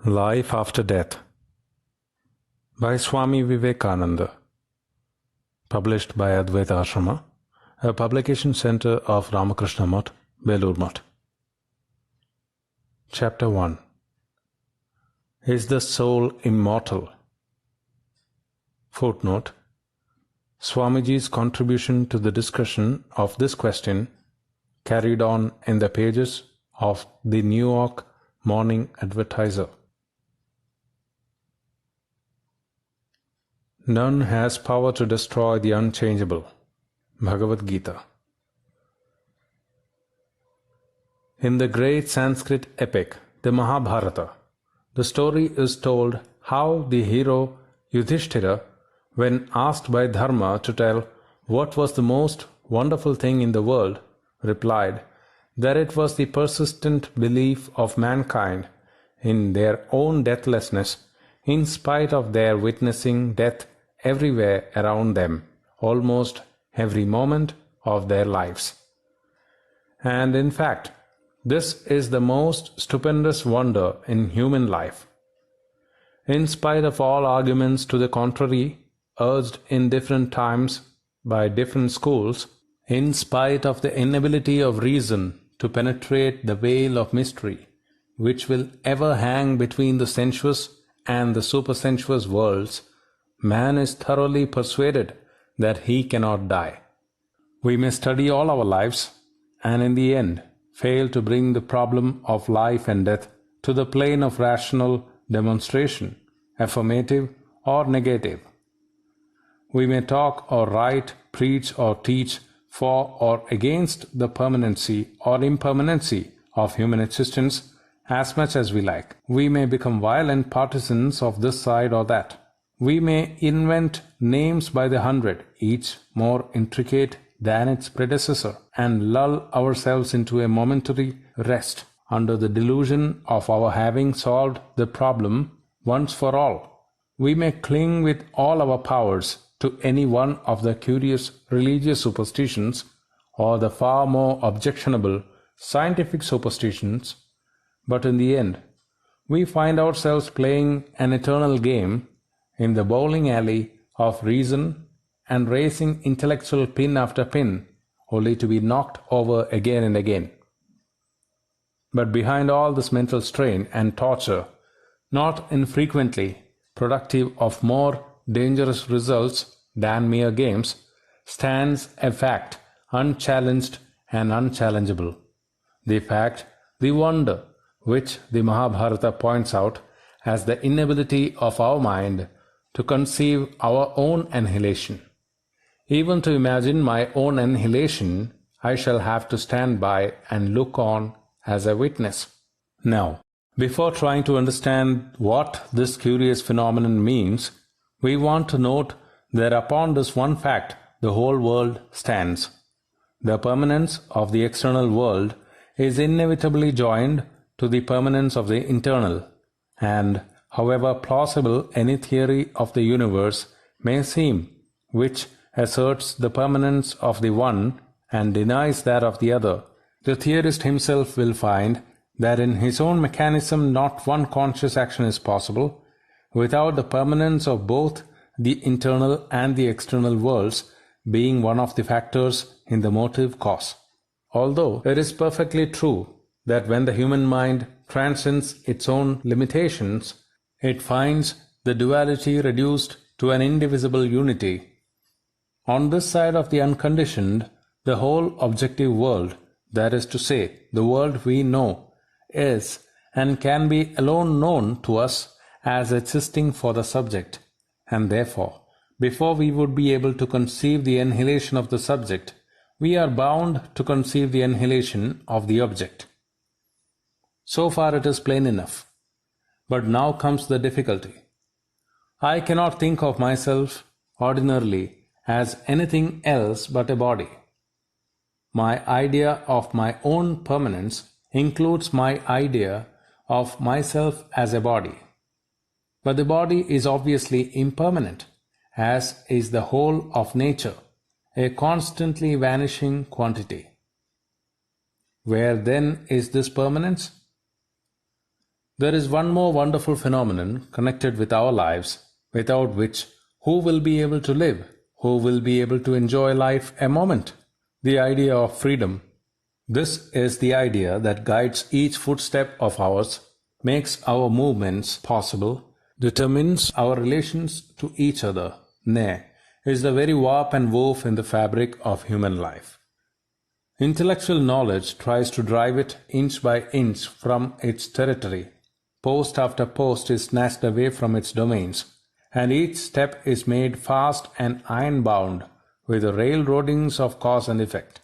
Life After Death by Swami Vivekananda, published by Advaita Ashrama, a publication center of Ramakrishna Math, Belur Math. Chapter 1. Is the soul immortal? Footnote: Swamiji's contribution to the discussion of this question carried on in the pages of the New York Morning Advertiser. None has power to destroy the unchangeable. Bhagavad Gita. In the great Sanskrit epic, the Mahabharata, the story is told how the hero Yudhishthira, when asked by Dharma to tell what was the most wonderful thing in the world, replied that it was the persistent belief of mankind in their own deathlessness, in spite of their witnessing death everywhere around them, almost every moment of their lives. And in fact, this is the most stupendous wonder in human life. In spite of all arguments to the contrary, urged in different times by different schools, in spite of the inability of reason to penetrate the veil of mystery which will ever hang between the sensuous and the supersensuous worlds, man is thoroughly persuaded that he cannot die. We may study all our lives, and in the end fail to bring the problem of life and death to the plane of rational demonstration, affirmative or negative. We may talk or write, preach or teach for or against the permanency or impermanency of human existence as much as we like. We may become violent partisans of this side or that. We may invent names by the hundred, each more intricate than its predecessor, and lull ourselves into a momentary rest under the delusion of our having solved the problem once for all. We may cling with all our powers to any one of the curious religious superstitions or the far more objectionable scientific superstitions, but in the end we find ourselves playing an eternal game in the bowling alley of reason and racing intellectual pin after pin, only to be knocked over again and again. But behind all this mental strain and torture, not infrequently productive of more dangerous results than mere games, stands a fact unchallenged and unchallengeable. The fact, the wonder, which the Mahabharata points out as the inability of our mind to conceive our own annihilation. Even to imagine my own annihilation, I shall have to stand by and look on as a witness. Now, before trying to understand what this curious phenomenon means, we want to note that upon this one fact the whole world stands. The permanence of the external world is inevitably joined to the permanence of the internal, and however plausible any theory of the universe may seem, which asserts the permanence of the one and denies that of the other, the theorist himself will find that in his own mechanism not one conscious action is possible without the permanence of both the internal and the external worlds being one of the factors in the motive cause. Although it is perfectly true that when the human mind transcends its own limitations, it finds the duality reduced to an indivisible unity. On this side of the unconditioned, the whole objective world, that is to say, the world we know, is and can be alone known to us as existing for the subject, and therefore, before we would be able to conceive the annihilation of the subject, we are bound to conceive the annihilation of the object. So far it is plain enough. But now comes the difficulty. I cannot think of myself ordinarily as anything else but a body. My idea of my own permanence includes my idea of myself as a body. But the body is obviously impermanent, as is the whole of nature, a constantly vanishing quantity. Where then is this permanence? There is one more wonderful phenomenon connected with our lives, without which who will be able to live? Who will be able to enjoy life a moment? The idea of freedom. This is the idea that guides each footstep of ours, makes our movements possible, determines our relations to each other, nay, is the very warp and woof in the fabric of human life. Intellectual knowledge tries to drive it inch by inch from its territory. Post after post is snatched away from its domains, and each step is made fast and iron-bound with the railroadings of cause and effect.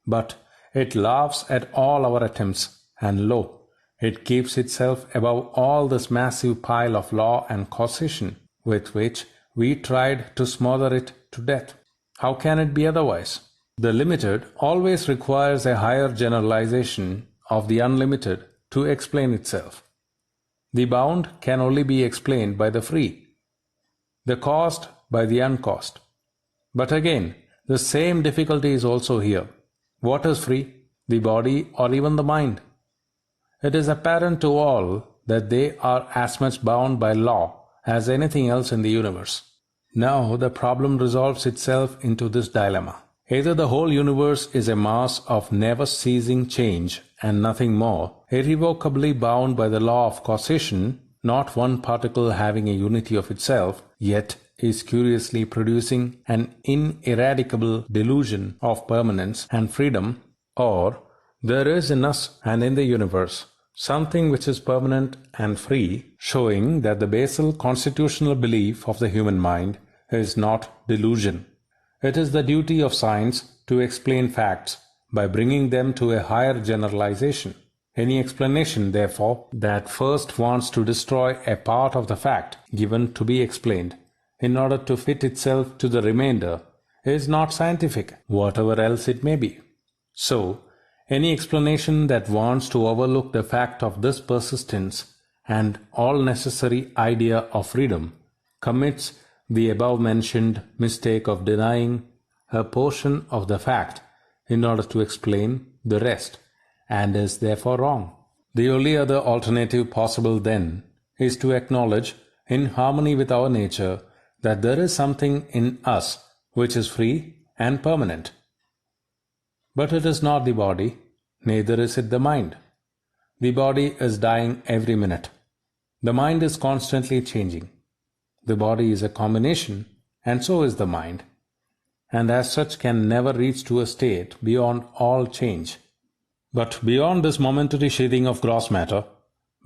But it laughs at all our attempts, and lo, it keeps itself above all this massive pile of law and causation with which we tried to smother it to death. How can it be otherwise? The limited always requires a higher generalization of the unlimited to explain itself. The bound can only be explained by the free, the caused by the uncaused. But again, the same difficulty is also here. What is free, the body or even the mind? It is apparent to all that they are as much bound by law as anything else in the universe. Now the problem resolves itself into this dilemma. Either the whole universe is a mass of never-ceasing change and nothing more, irrevocably bound by the law of causation, not one particle having a unity of itself, yet is curiously producing an ineradicable delusion of permanence and freedom, or there is in us and in the universe something which is permanent and free, showing that the basal constitutional belief of the human mind is not delusion. It is the duty of science to explain facts by bringing them to a higher generalization. Any explanation, therefore, that first wants to destroy a part of the fact given to be explained in order to fit itself to the remainder is not scientific, whatever else it may be. So, any explanation that wants to overlook the fact of this persistence and all necessary idea of freedom commits the above-mentioned mistake of denying a portion of the fact in order to explain the rest, and is therefore wrong. The only other alternative possible then is to acknowledge, in harmony with our nature, that there is something in us which is free and permanent. But it is not the body, neither is it the mind. The body is dying every minute. The mind is constantly changing. The body is a combination, and so is the mind, and as such can never reach to a state beyond all change. But beyond this momentary sheathing of gross matter,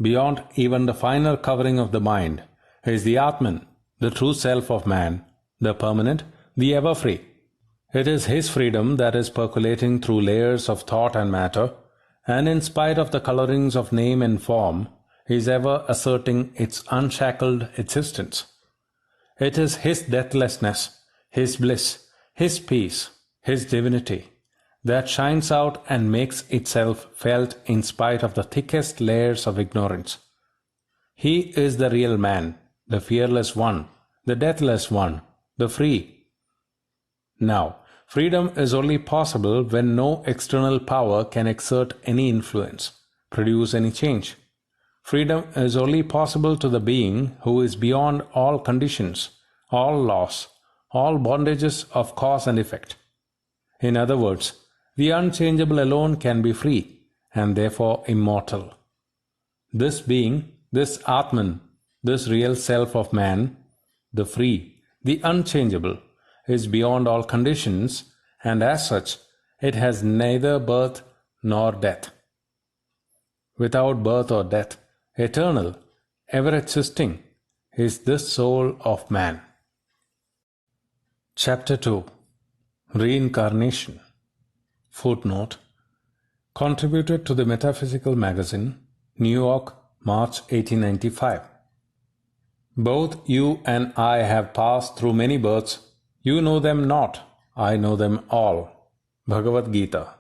beyond even the finer covering of the mind, is the Atman, the true self of man, the permanent, the ever-free. It is his freedom that is percolating through layers of thought and matter, and in spite of the colorings of name and form, is ever asserting its unshackled existence. It is his deathlessness, his bliss, his peace, his divinity, that shines out and makes itself felt in spite of the thickest layers of ignorance. He is the real man, the fearless one, the deathless one, the free. Now, freedom is only possible when no external power can exert any influence, produce any change. Freedom is only possible to the being who is beyond all conditions, all laws, all bondages of cause and effect. In other words, the unchangeable alone can be free, and therefore immortal. This being, this Atman, this real self of man, the free, the unchangeable, is beyond all conditions, and as such, it has neither birth nor death. Without birth or death, eternal, ever-existing, is this soul of man. Chapter 2. Reincarnation. Footnote. Contributed to the Metaphysical Magazine, New York, March 1895. Both you and I have passed through many births. You know them not, I know them all. Bhagavad Gita.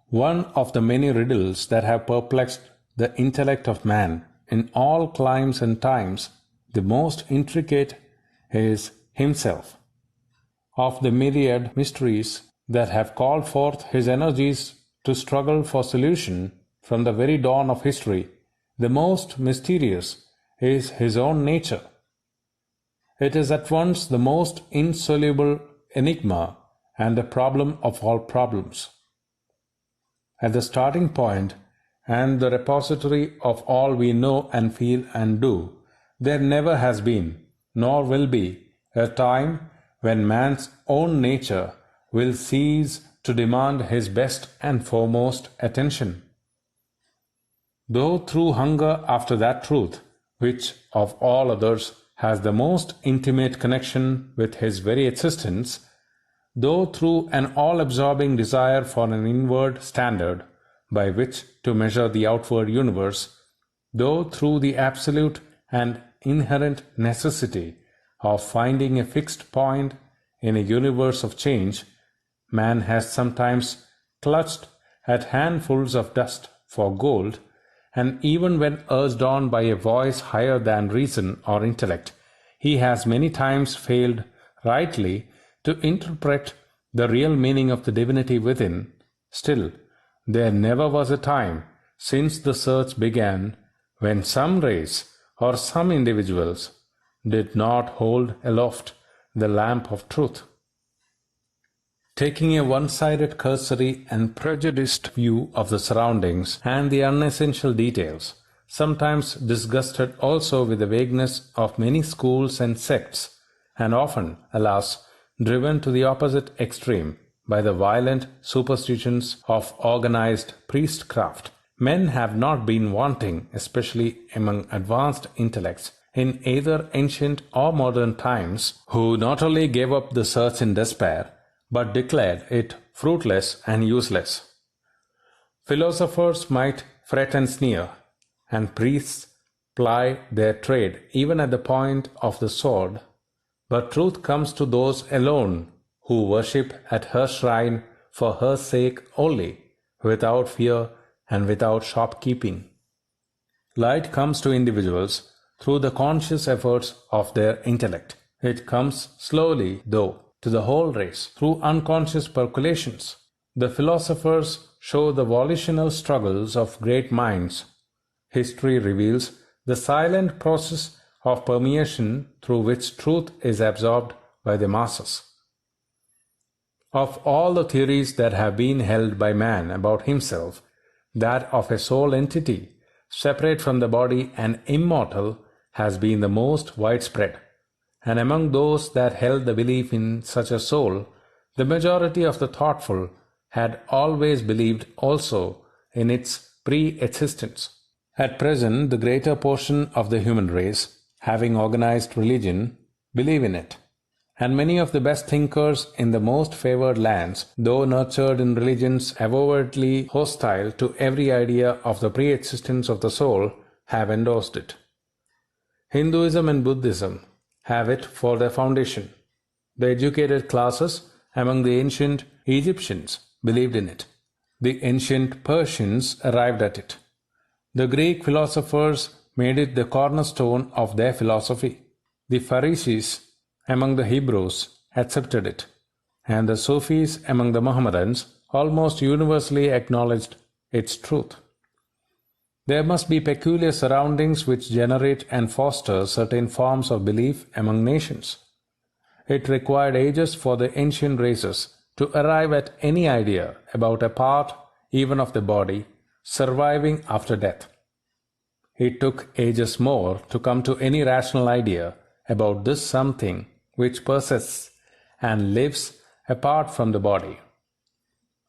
One of the many riddles that have perplexed the intellect of man in all climes and times, the most intricate is himself. Of the myriad mysteries that have called forth his energies to struggle for solution from the very dawn of history, the most mysterious, is his own nature. It is at once the most insoluble enigma and the problem of all problems. At the starting point and the repository of all we know and feel and do, there never has been, nor will be, a time when man's own nature will cease to demand his best and foremost attention. Though through hunger after that truth, which of all others has the most intimate connection with his very existence, though through an all-absorbing desire for an inward standard by which to measure the outward universe, though through the absolute and inherent necessity of finding a fixed point in a universe of change, man has sometimes clutched at handfuls of dust for gold, and even when urged on by a voice higher than reason or intellect, he has many times failed rightly to interpret the real meaning of the divinity within. Still, there never was a time since the search began when some race or some individuals did not hold aloft the lamp of truth. Taking a one-sided, cursory and prejudiced view of the surroundings and the unessential details, sometimes disgusted also with the vagueness of many schools and sects, and often, alas, driven to the opposite extreme by the violent superstitions of organized priestcraft, men have not been wanting, especially among advanced intellects, in either ancient or modern times, who not only gave up the search in despair, but declared it fruitless and useless. Philosophers might fret and sneer, and priests ply their trade even at the point of the sword, but truth comes to those alone who worship at her shrine for her sake only, without fear and without shopkeeping. Light comes to individuals through the conscious efforts of their intellect. It comes slowly, though, to the whole race through unconscious percolations. The philosophers show the volitional struggles of great minds. History reveals the silent process of permeation through which truth is absorbed by the masses. Of all the theories that have been held by man about himself, that of a sole entity, separate from the body and immortal, has been the most widespread. And among those that held the belief in such a soul, the majority of the thoughtful had always believed also in its pre-existence. At present, the greater portion of the human race, having organized religion, believe in it. And many of the best thinkers in the most favored lands, though nurtured in religions overtly hostile to every idea of the pre-existence of the soul, have endorsed it. Hinduism and Buddhism have it for their foundation. The educated classes among the ancient Egyptians believed in it. The ancient Persians arrived at it. The Greek philosophers made it the cornerstone of their philosophy. The Pharisees among the Hebrews accepted it, and the Sufis among the Mohammedans almost universally acknowledged its truth. There must be peculiar surroundings which generate and foster certain forms of belief among nations. It required ages for the ancient races to arrive at any idea about a part even of the body surviving after death. It took ages more to come to any rational idea about this something which persists and lives apart from the body.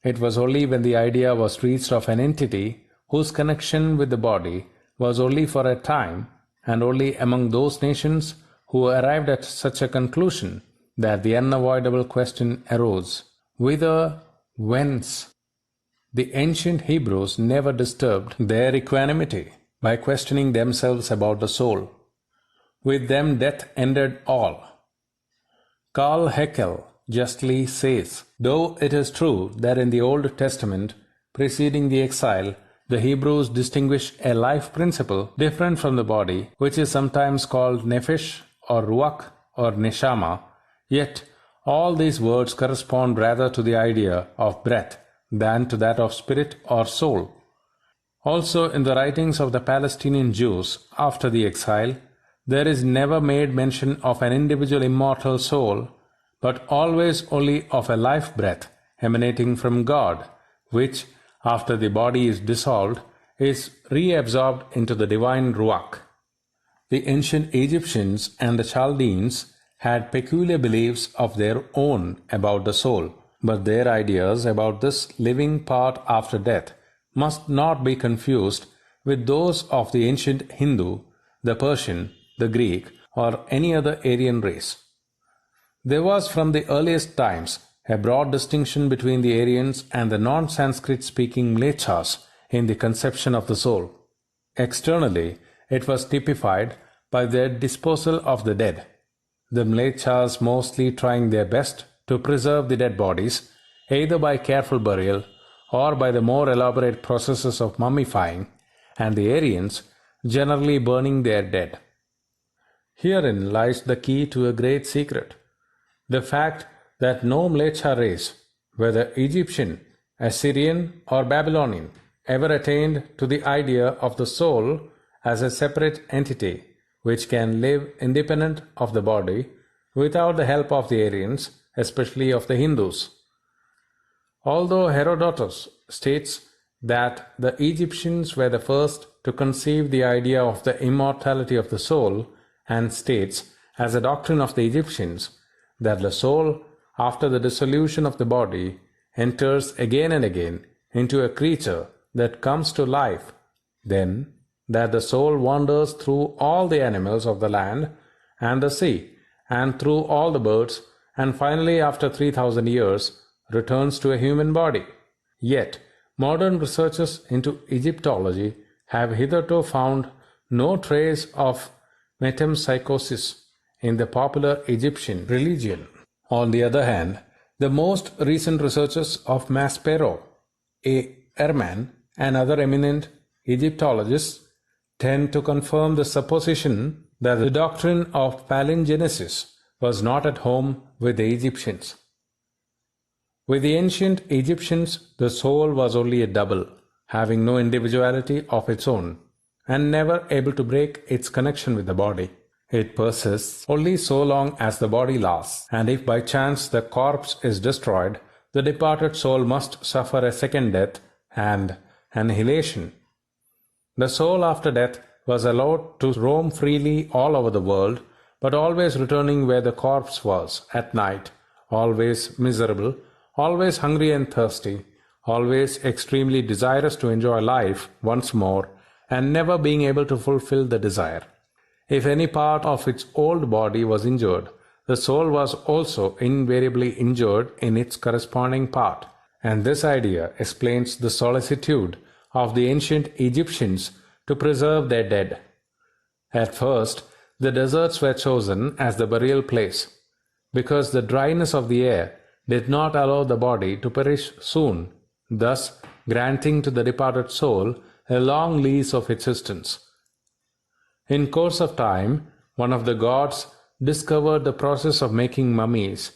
It was only when the idea was reached of an entity whose connection with the body was only for a time, and only among those nations who arrived at such a conclusion, that the unavoidable question arose: whither, whence? The ancient Hebrews never disturbed their equanimity by questioning themselves about the soul. With them death ended all. Karl Haeckel justly says, though it is true that in the Old Testament preceding the exile, the Hebrews distinguish a life principle different from the body, which is sometimes called nephesh or ruach or neshama, yet all these words correspond rather to the idea of breath than to that of spirit or soul. Also, in the writings of the Palestinian Jews after the exile, there is never made mention of an individual immortal soul, but always only of a life breath emanating from God, which, after the body is dissolved, is reabsorbed into the divine Ruach. The ancient Egyptians and the Chaldeans had peculiar beliefs of their own about the soul, but their ideas about this living part after death must not be confused with those of the ancient Hindu, the Persian, the Greek, or any other Aryan race. There was from the earliest times a broad distinction between the Aryans and the non-Sanskrit speaking Mlecchas in the conception of the soul. Externally, it was typified by their disposal of the dead, the Mlecchas mostly trying their best to preserve the dead bodies, either by careful burial or by the more elaborate processes of mummifying, and the Aryans generally burning their dead. Herein lies the key to a great secret. The fact that no Mleccha race, whether Egyptian, Assyrian, or Babylonian, ever attained to the idea of the soul as a separate entity which can live independent of the body without the help of the Aryans, especially of the Hindus. Although Herodotus states that the Egyptians were the first to conceive the idea of the immortality of the soul, and states, as a doctrine of the Egyptians, that the soul, after the dissolution of the body, enters again and again into a creature that comes to life, then that the soul wanders through all the animals of the land and the sea, and through all the birds, and finally, after 3,000 years, returns to a human body. Yet, modern researchers into Egyptology have hitherto found no trace of metempsychosis in the popular Egyptian religion. On the other hand, the most recent researches of Maspero, A. Ehrman, and other eminent Egyptologists tend to confirm the supposition that the doctrine of palingenesis was not at home with the Egyptians. With the ancient Egyptians, the soul was only a double, having no individuality of its own, and never able to break its connection with the body. It persists only so long as the body lasts, and if by chance the corpse is destroyed, the departed soul must suffer a second death and annihilation. The soul after death was allowed to roam freely all over the world, but always returning where the corpse was at night, always miserable, always hungry and thirsty, always extremely desirous to enjoy life once more, and never being able to fulfill the desire. If any part of its old body was injured, the soul was also invariably injured in its corresponding part, and this idea explains the solicitude of the ancient Egyptians to preserve their dead. At first, the deserts were chosen as the burial place, because the dryness of the air did not allow the body to perish soon, thus granting to the departed soul a long lease of existence. In course of time, one of the gods discovered the process of making mummies,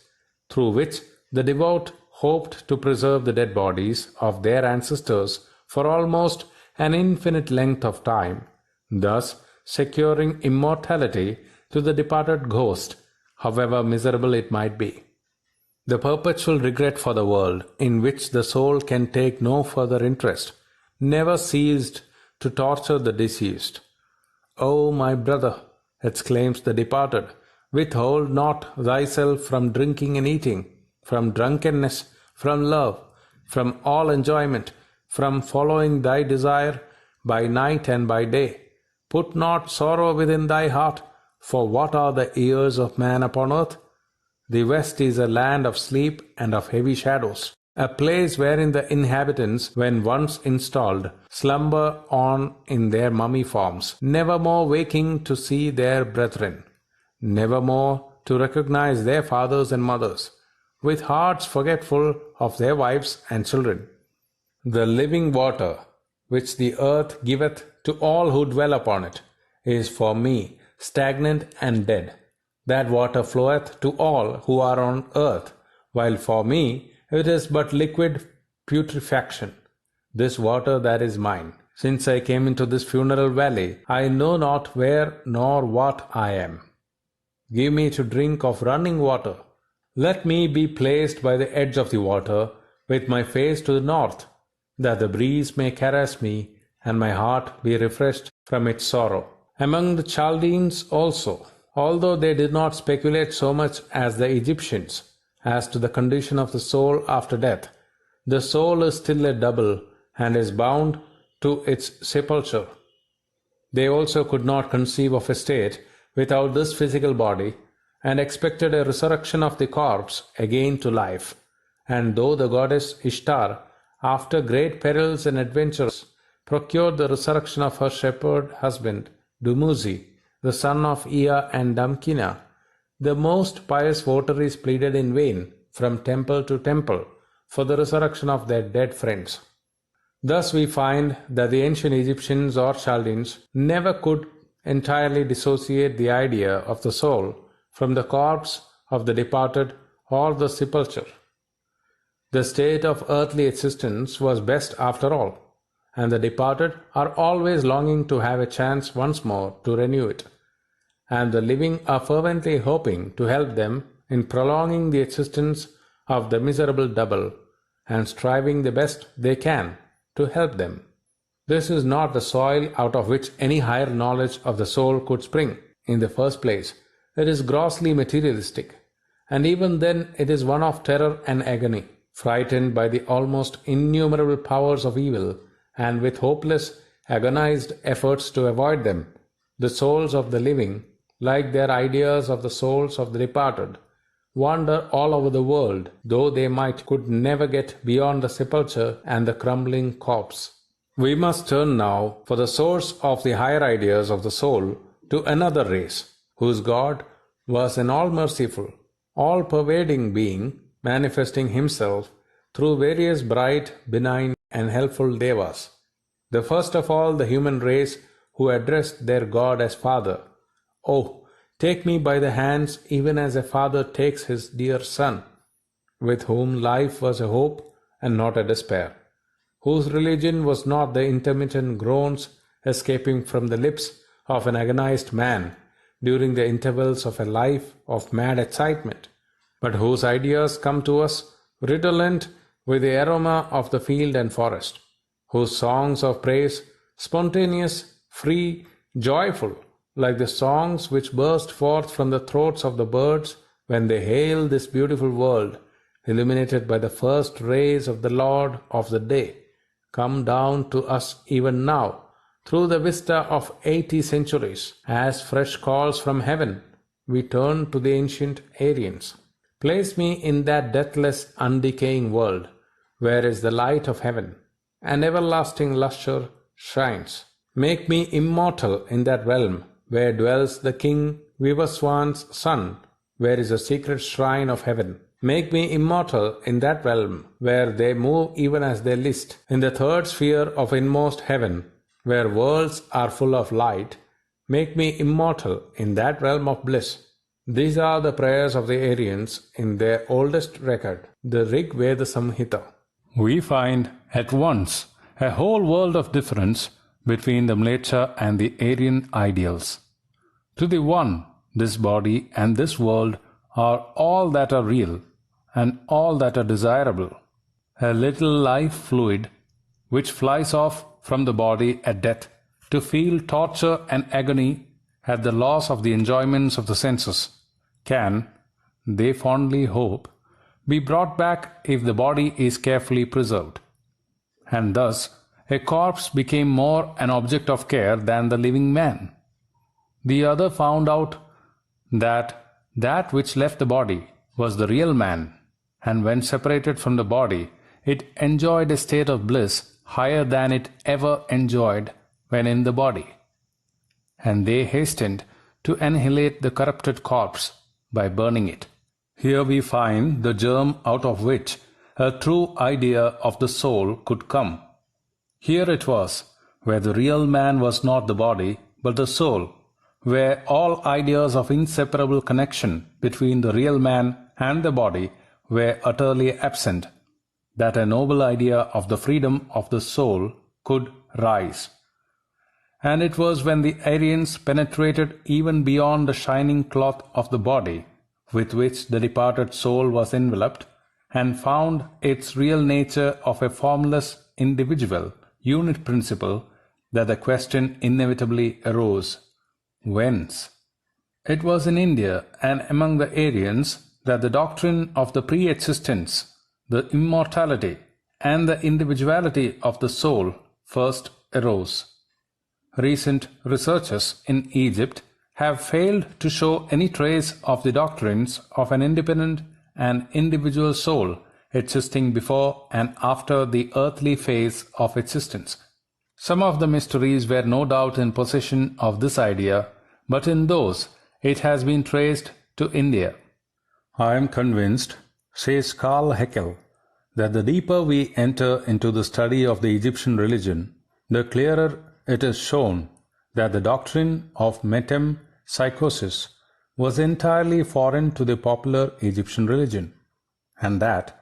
through which the devout hoped to preserve the dead bodies of their ancestors for almost an infinite length of time, thus securing immortality to the departed ghost, however miserable it might be. The perpetual regret for the world, in which the soul can take no further interest, never ceased to torture the deceased. "O my brother," exclaims the departed, "withhold not thyself from drinking and eating, from drunkenness, from love, from all enjoyment, from following thy desire by night and by day. Put not sorrow within thy heart, for what are the years of man upon earth? The West is a land of sleep and of heavy shadows, a place wherein the inhabitants, when once installed, slumber on in their mummy forms, never more waking to see their brethren, never more to recognize their fathers and mothers, with hearts forgetful of their wives and children. The living water, which the earth giveth to all who dwell upon it, is for me stagnant and dead. That water floweth to all who are on earth, while for me it is but liquid putrefaction. This water that is mine, Since I came into this funeral valley, I know not where nor what I am. Give me to drink of running water. Let me be placed by the edge of the water, with my face to the north, that the breeze may caress me, and my heart be refreshed from its sorrow. Among the Chaldeans also, although they did not speculate so much as the Egyptians as to the condition of the soul after death, the soul is still a double and is bound to its sepulchre. They also could not conceive of a state without this physical body, and expected a resurrection of the corpse again to life. And though the goddess Ishtar, after great perils and adventures, procured the resurrection of her shepherd husband, Dumuzi, the son of Ea and Damkina, the most pious votaries pleaded in vain from temple to temple for the resurrection of their dead friends. Thus we find that the ancient Egyptians or Chaldeans never could entirely dissociate the idea of the soul from the corpse of the departed or the sepulchre. The state of earthly existence was best after all, and the departed are always longing to have a chance once more to renew it, and the living are fervently hoping to help them in prolonging the existence of the miserable double, and striving the best they can to help them. This is not the soil out of which any higher knowledge of the soul could spring. In the first place, it is grossly materialistic, and even then it is one of terror and agony, frightened by the almost innumerable powers of evil, and with hopeless, agonized efforts to avoid them. The souls of the living, like their ideas of the souls of the departed, wander all over the world, though they could never get beyond the sepulchre and the crumbling corpse. We must turn now, for the source of the higher ideas of the soul, to another race, whose God was an all-merciful, all-pervading being, manifesting himself through various bright, benign, and helpful devas. The first of all, the human race, who addressed their God as Father. "Oh, take me by the hands even as a father takes his dear son," with whom life was a hope and not a despair, whose religion was not the intermittent groans escaping from the lips of an agonized man during the intervals of a life of mad excitement, but whose ideas come to us redolent with the aroma of the field and forest, whose songs of praise, spontaneous, free, joyful, like the songs which burst forth from the throats of the birds when they hail this beautiful world, illuminated by the first rays of the Lord of the day, come down to us even now, through the vista of 80 centuries, as fresh calls from heaven. We turn to the ancient Aryans. Place me in that deathless, undecaying world, where is the light of heaven, and everlasting lustre shines. Make me immortal in that realm, where dwells the King Vivaswan's son, where is a secret shrine of heaven. Make me immortal in that realm, where they move even as they list, in the third sphere of inmost heaven, where worlds are full of light. Make me immortal in that realm of bliss. These are the prayers of the Aryans in their oldest record, the Rig Veda Samhita. We find at once a whole world of difference between the Mleccha and the Aryan ideals. To the one, this body and this world are all that are real and all that are desirable. A little life fluid which flies off from the body at death to feel torture and agony at the loss of the enjoyments of the senses can, they fondly hope, be brought back if the body is carefully preserved. And thus a corpse became more an object of care than the living man. The other found out that that which left the body was the real man, and when separated from the body, it enjoyed a state of bliss higher than it ever enjoyed when in the body. And they hastened to annihilate the corrupted corpse by burning it. Here we find the germ out of which a true idea of the soul could come. Here it was, where the real man was not the body, but the soul, where all ideas of inseparable connection between the real man and the body were utterly absent, that a noble idea of the freedom of the soul could rise. And it was when the Aryans penetrated even beyond the shining cloth of the body with which the departed soul was enveloped, and found its real nature of a formless, individual, unit principle, that the question inevitably arose, whence? It was in India and among the Aryans that the doctrine of the pre-existence, the immortality, and the individuality of the soul first arose. Recent researches in Egypt have failed to show any trace of the doctrines of an independent and individual soul existing before and after the earthly phase of existence. Some of the mysteries were no doubt in possession of this idea, but in those it has been traced to India. I am convinced, says Karl Haeckel, that the deeper we enter into the study of the Egyptian religion, the clearer it is shown that the doctrine of metempsychosis was entirely foreign to the popular Egyptian religion, and that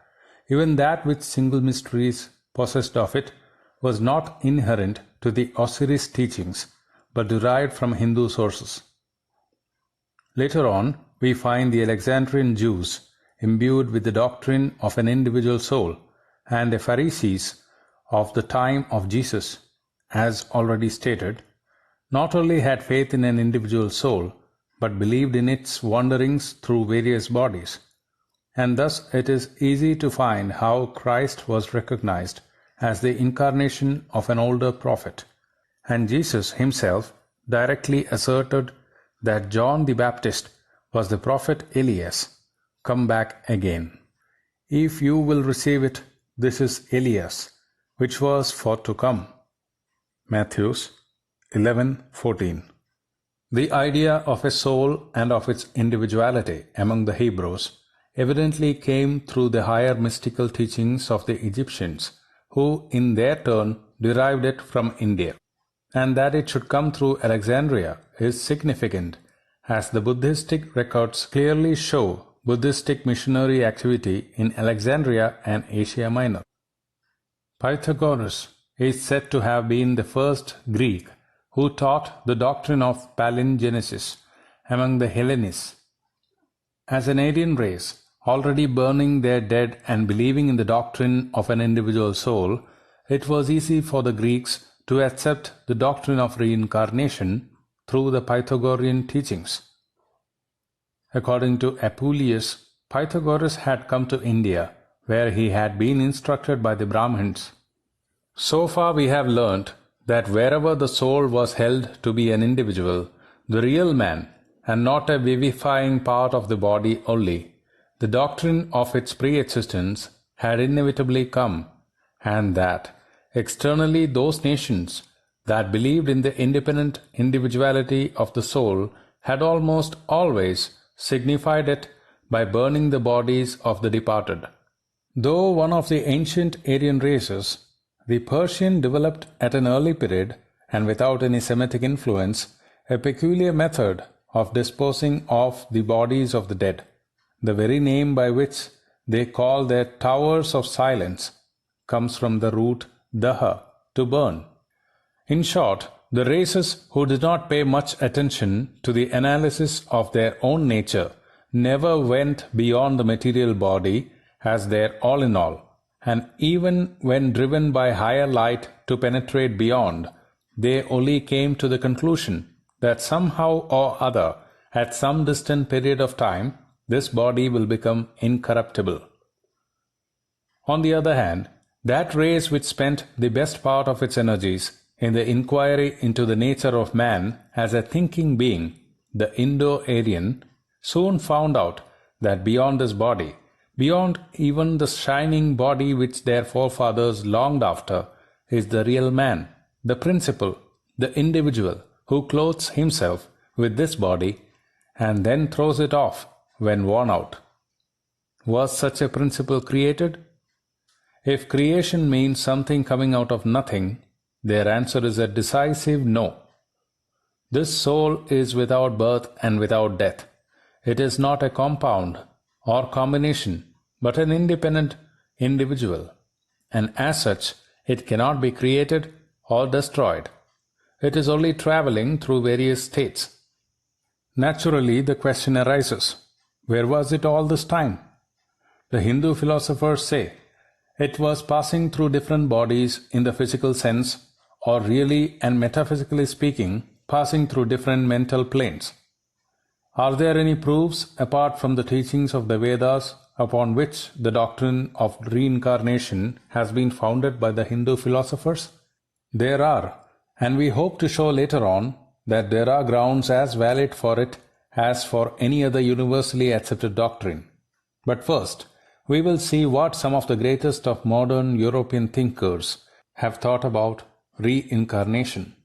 even that which single mysteries possessed of it was not inherent to the Osiris teachings, but derived from Hindu sources. Later on, we find the Alexandrian Jews imbued with the doctrine of an individual soul, and the Pharisees of the time of Jesus, as already stated, not only had faith in an individual soul, but believed in its wanderings through various bodies. And thus it is easy to find how Christ was recognized as the incarnation of an older prophet, and Jesus himself directly asserted that John the Baptist was the prophet Elias, come back again. If you will receive it, this is Elias, which was for to come. Matthew 11:14. The idea of a soul and of its individuality among the Hebrews evidently came through the higher mystical teachings of the Egyptians, who in their turn derived it from India. And that it should come through Alexandria is significant, as the Buddhistic records clearly show Buddhistic missionary activity in Alexandria and Asia Minor. Pythagoras is said to have been the first Greek who taught the doctrine of palingenesis among the Hellenists. As an Aryan race, already burning their dead and believing in the doctrine of an individual soul, it was easy for the Greeks to accept the doctrine of reincarnation through the Pythagorean teachings. According to Apuleius, Pythagoras had come to India, where he had been instructed by the Brahmins. So far we have learnt that wherever the soul was held to be an individual, the real man, and not a vivifying part of the body only, the doctrine of its pre-existence had inevitably come, and that externally those nations that believed in the independent individuality of the soul had almost always signified it by burning the bodies of the departed. Though one of the ancient Aryan races, the Persian developed at an early period, and without any Semitic influence, a peculiar method of disposing of the bodies of the dead. The very name by which they call their towers of silence comes from the root daha, to burn. In short, the races who did not pay much attention to the analysis of their own nature never went beyond the material body as their all-in-all, and even when driven by higher light to penetrate beyond, they only came to the conclusion that somehow or other, at some distant period of time, this body will become incorruptible. On the other hand, that race which spent the best part of its energies in the inquiry into the nature of man as a thinking being, the Indo-Aryan, soon found out that beyond this body, beyond even the shining body which their forefathers longed after, is the real man, the principle, the individual, who clothes himself with this body and then throws it off when worn out. Was such a principle created? If creation means something coming out of nothing, their answer is a decisive no. This soul is without birth and without death. It is not a compound or combination, but an independent individual, and as such it cannot be created or destroyed. It is only traveling through various states. Naturally, the question arises, where was it all this time? The Hindu philosophers say, it was passing through different bodies in the physical sense, or really and metaphysically speaking, passing through different mental planes. Are there any proofs apart from the teachings of the Vedas upon which the doctrine of reincarnation has been founded by the Hindu philosophers? There are, and we hope to show later on that there are grounds as valid for it as for any other universally accepted doctrine. But first, we will see what some of the greatest of modern European thinkers have thought about reincarnation.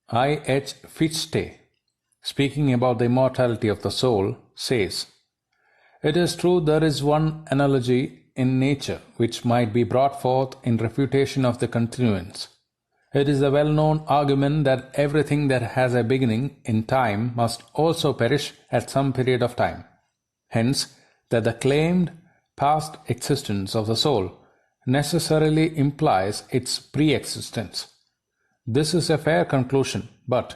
I. H. Fichte, speaking about the immortality of the soul, says, "It is true there is one analogy in nature which might be brought forth in refutation of the continuance. It is a well-known argument that everything that has a beginning in time must also perish at some period of time. Hence, that the claimed past existence of the soul necessarily implies its pre-existence. This is a fair conclusion, but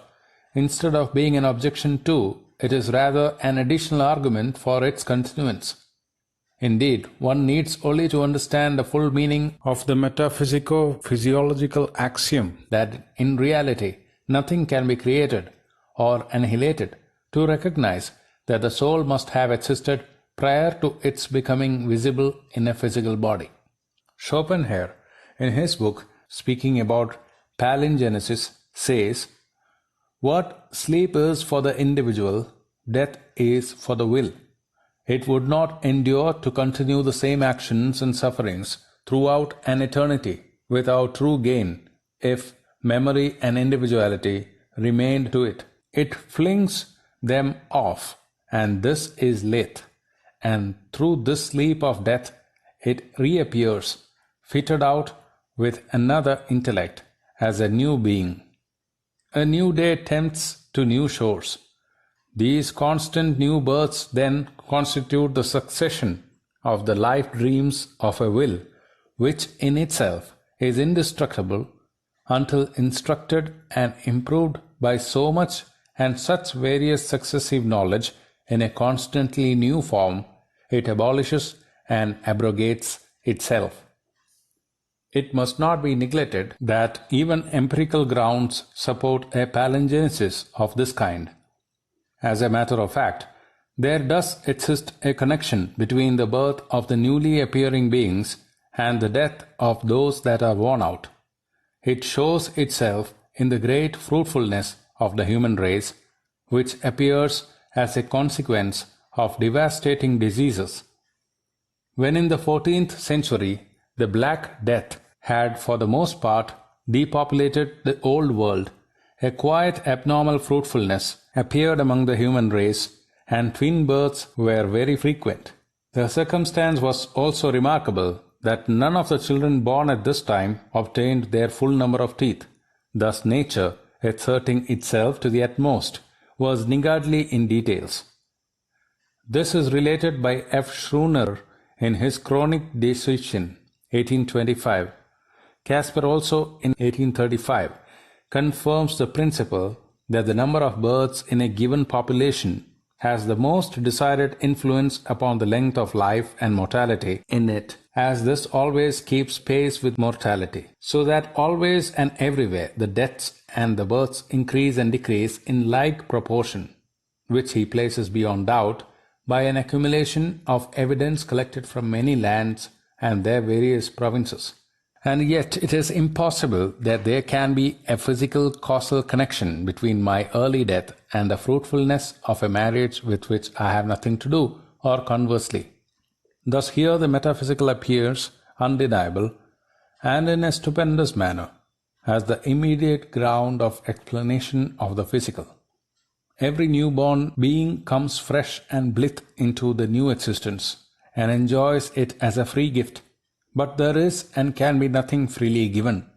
instead of being an objection to, it is rather an additional argument for its continuance. Indeed, one needs only to understand the full meaning of the metaphysico-physiological axiom that in reality nothing can be created or annihilated to recognize that the soul must have existed prior to its becoming visible in a physical body." Schopenhauer, in his book speaking about palingenesis, says, "What sleep is for the individual, death is for the will. It would not endure to continue the same actions and sufferings throughout an eternity without true gain if memory and individuality remained to it. It flings them off, and this is late, and through this sleep of death it reappears, fitted out with another intellect as a new being. A new day tempts to new shores. These constant new births then constitute the succession of the life dreams of a will, which in itself is indestructible until instructed and improved by so much and such various successive knowledge in a constantly new form, it abolishes and abrogates itself." It must not be neglected that even empirical grounds support a palingenesis of this kind. As a matter of fact, there does exist a connection between the birth of the newly appearing beings and the death of those that are worn out. It shows itself in the great fruitfulness of the human race, which appears as a consequence of devastating diseases. When in the 14th century the Black Death had for the most part depopulated the old world, a quiet abnormal fruitfulness appeared among the human race, and twin births were very frequent. The circumstance was also remarkable that none of the children born at this time obtained their full number of teeth. Thus nature, asserting itself to the utmost, was niggardly in details. This is related by F. Schroner in his Chronic Decision, 1825. Casper also in 1835 confirms the principle that the number of births in a given population has the most decided influence upon the length of life and mortality in it, as this always keeps pace with mortality, so that always and everywhere the deaths and the births increase and decrease in like proportion, which he places beyond doubt by an accumulation of evidence collected from many lands and their various provinces. And yet it is impossible that there can be a physical causal connection between my early death and the fruitfulness of a marriage with which I have nothing to do, or conversely. Thus here the metaphysical appears undeniable, and in a stupendous manner, as the immediate ground of explanation of the physical. Every newborn being comes fresh and blithe into the new existence, and enjoys it as a free gift. But there is and can be nothing freely given.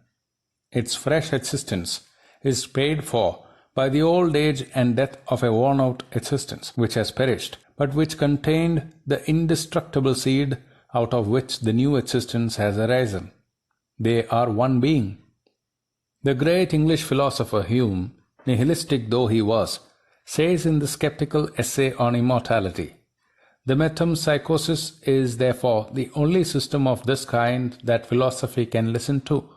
Its fresh existence is paid for by the old age and death of a worn-out existence which has perished, but which contained the indestructible seed out of which the new existence has arisen. They are one being. The great English philosopher Hume, nihilistic though he was, says in the skeptical essay on immortality, "The metempsychosis is therefore the only system of this kind that philosophy can listen to."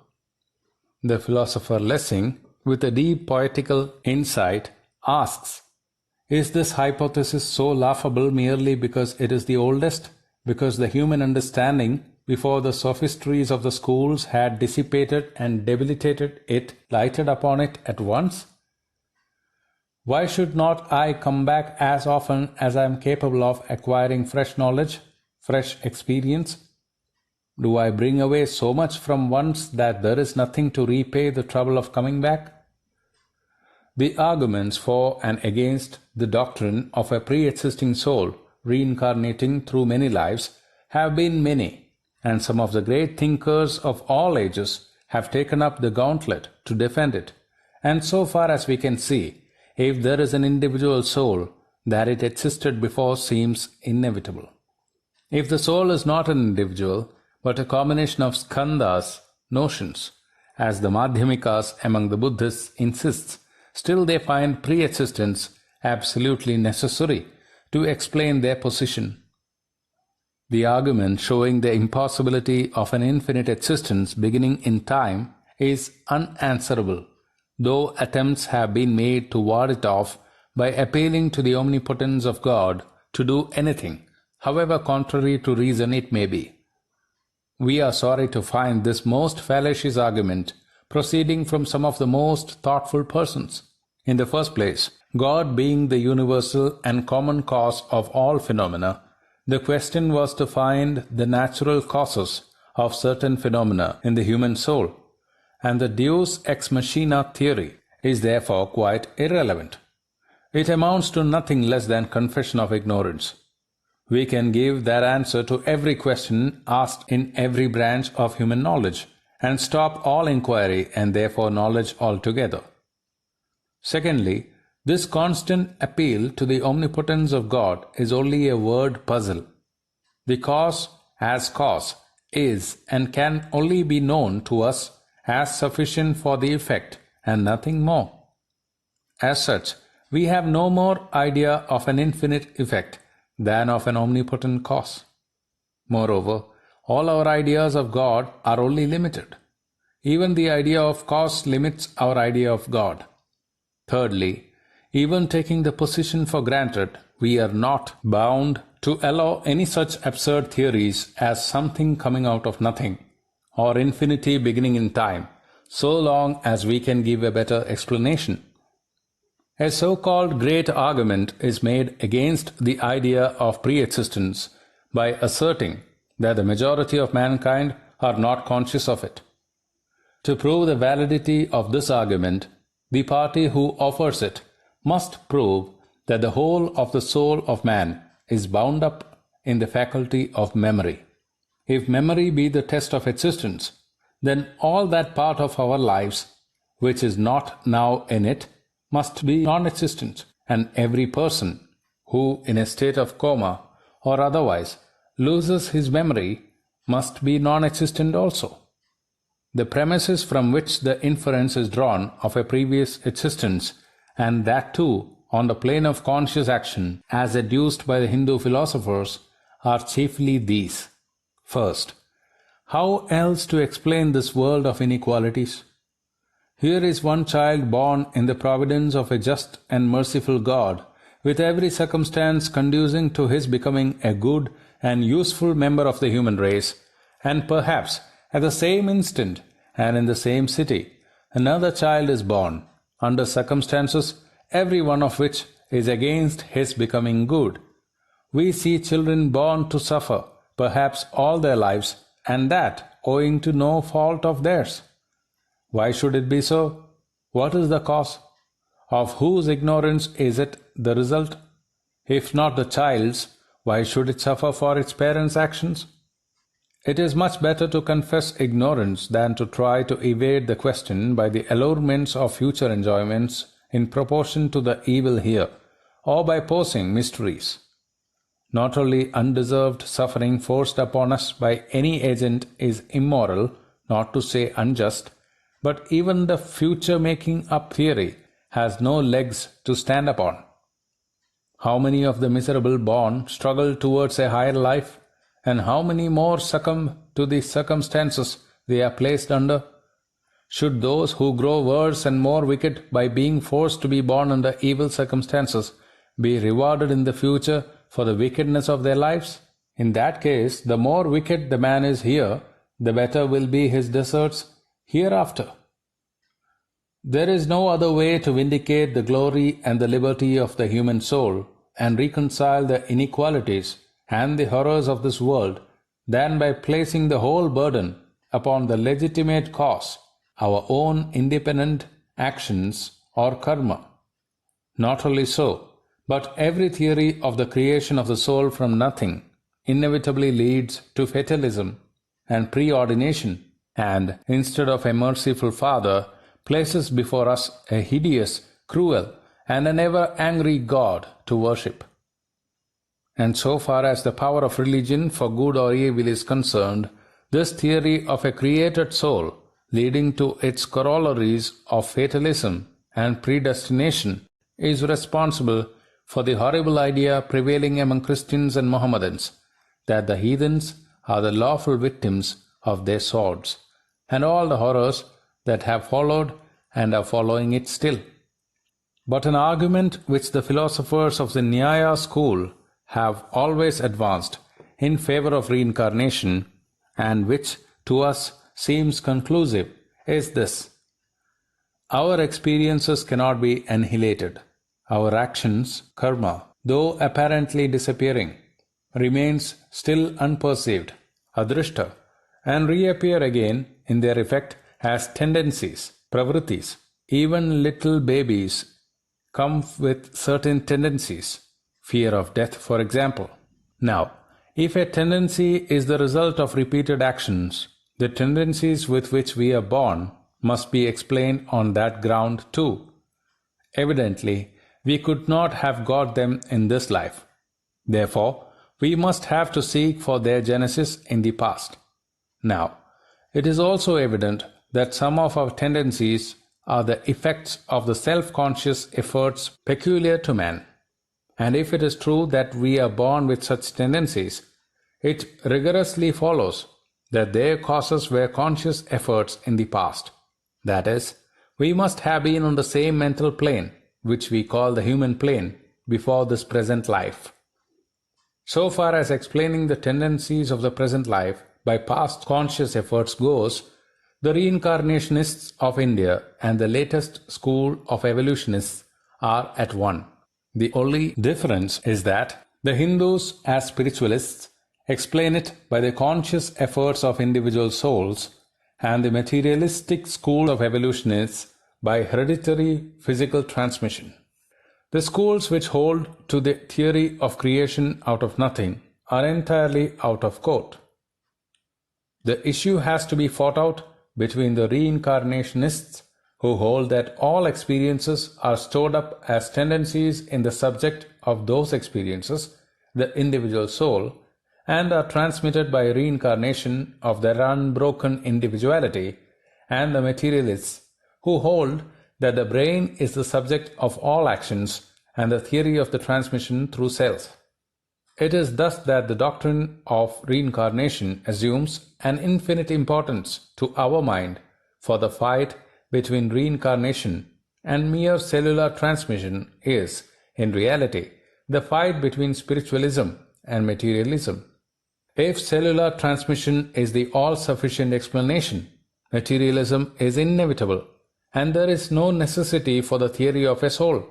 The philosopher Lessing, with a deep poetical insight, asks, "Is this hypothesis so laughable merely because it is the oldest, because the human understanding, before the sophistries of the schools had dissipated and debilitated it, lighted upon it at once? Why should not I come back as often as I am capable of acquiring fresh knowledge, fresh experience? Do I bring away so much from once that there is nothing to repay the trouble of coming back?" The arguments for and against the doctrine of a pre-existing soul reincarnating through many lives have been many, and some of the great thinkers of all ages have taken up the gauntlet to defend it. And so far as we can see, if there is an individual soul, that it existed before seems inevitable. If the soul is not an individual, but a combination of skandhas, notions, as the Madhyamikas among the Buddhists insists, still they find pre-existence absolutely necessary to explain their position. The argument showing the impossibility of an infinite existence beginning in time is unanswerable, though attempts have been made to ward it off by appealing to the omnipotence of God to do anything, however contrary to reason it may be. We are sorry to find this most fallacious argument proceeding from some of the most thoughtful persons. In the first place, God being the universal and common cause of all phenomena, the question was to find the natural causes of certain phenomena in the human soul, and the Deus ex machina theory is therefore quite irrelevant. It amounts to nothing less than confession of ignorance. We can give that answer to every question asked in every branch of human knowledge, and stop all inquiry and therefore knowledge altogether. Secondly, this constant appeal to the omnipotence of God is only a word puzzle. The cause, as cause, is and can only be known to us as sufficient for the effect and nothing more. As such, we have no more idea of an infinite effect than of an omnipotent cause. Moreover, all our ideas of God are only limited. Even the idea of cause limits our idea of God. Thirdly, even taking the position for granted, we are not bound to allow any such absurd theories as something coming out of nothing, or infinity beginning in time, so long as we can give a better explanation. A so-called great argument is made against the idea of pre-existence by asserting that the majority of mankind are not conscious of it. To prove the validity of this argument, the party who offers it must prove that the whole of the soul of man is bound up in the faculty of memory. If memory be the test of existence, then all that part of our lives which is not now in it must be non-existent, and every person who, in a state of coma or otherwise, loses his memory must be non-existent also. The premises from which the inference is drawn of a previous existence, and that too on the plane of conscious action as adduced by the Hindu philosophers, are chiefly these. First, how else to explain this world of inequalities? Here is one child born in the providence of a just and merciful God, with every circumstance conducing to his becoming a good and useful member of the human race, and perhaps at the same instant and in the same city, another child is born, under circumstances every one of which is against his becoming good. We see children born to suffer, perhaps all their lives, and that owing to no fault of theirs. Why should it be so? What is the cause? Of whose ignorance is it the result? If not the child's, why should it suffer for its parents' actions? It is much better to confess ignorance than to try to evade the question by the allurements of future enjoyments in proportion to the evil here, or by posing mysteries. Not only undeserved suffering forced upon us by any agent is immoral, not to say unjust, But even the future-making-up theory has no legs to stand upon. How many of the miserable born struggle towards a higher life, and how many more succumb to the circumstances they are placed under? Should those who grow worse and more wicked by being forced to be born under evil circumstances be rewarded in the future for the wickedness of their lives? In that case, the more wicked the man is here, the better will be his deserts hereafter. There is no other way to vindicate the glory and the liberty of the human soul and reconcile the inequalities and the horrors of this world than by placing the whole burden upon the legitimate cause, our own independent actions or karma. Not only so, but every theory of the creation of the soul from nothing inevitably leads to fatalism and preordination, and instead of a merciful Father, places before us a hideous, cruel, and an ever-angry God to worship. And so far as the power of religion for good or evil is concerned, this theory of a created soul, leading to its corollaries of fatalism and predestination, is responsible for the horrible idea prevailing among Christians and Mohammedans, that the heathens are the lawful victims of their swords, and all the horrors that have followed and are following it still. But an argument which the philosophers of the Nyaya school have always advanced in favor of reincarnation, and which to us seems conclusive, is this: our experiences cannot be annihilated. Our actions, karma, though apparently disappearing, remains still unperceived, adrishta, and reappear again in their effect as tendencies, pravrittis. Even little babies come with certain tendencies, fear of death, for example. Now, if a tendency is the result of repeated actions, the tendencies with which we are born must be explained on that ground too. Evidently, we could not have got them in this life. Therefore, we must have to seek for their genesis in the past. Now, it is also evident that some of our tendencies are the effects of the self-conscious efforts peculiar to man. And if it is true that we are born with such tendencies, it rigorously follows that their causes were conscious efforts in the past. That is, we must have been on the same mental plane, which we call the human plane, before this present life. So far as explaining the tendencies of the present life by past conscious efforts goes, the reincarnationists of India and the latest school of evolutionists are at one. The only difference is that the Hindus, as spiritualists, explain it by the conscious efforts of individual souls, and the materialistic school of evolutionists by hereditary physical transmission. The schools which hold to the theory of creation out of nothing are entirely out of court. The issue has to be fought out between the reincarnationists, who hold that all experiences are stored up as tendencies in the subject of those experiences, the individual soul, and are transmitted by reincarnation of their unbroken individuality, and the materialists, who hold that the brain is the subject of all actions and the theory of the transmission through cells. It is thus that the doctrine of reincarnation assumes an infinite importance to our mind, for the fight between reincarnation and mere cellular transmission is, in reality, the fight between spiritualism and materialism. If cellular transmission is the all-sufficient explanation, materialism is inevitable, and there is no necessity for the theory of a soul.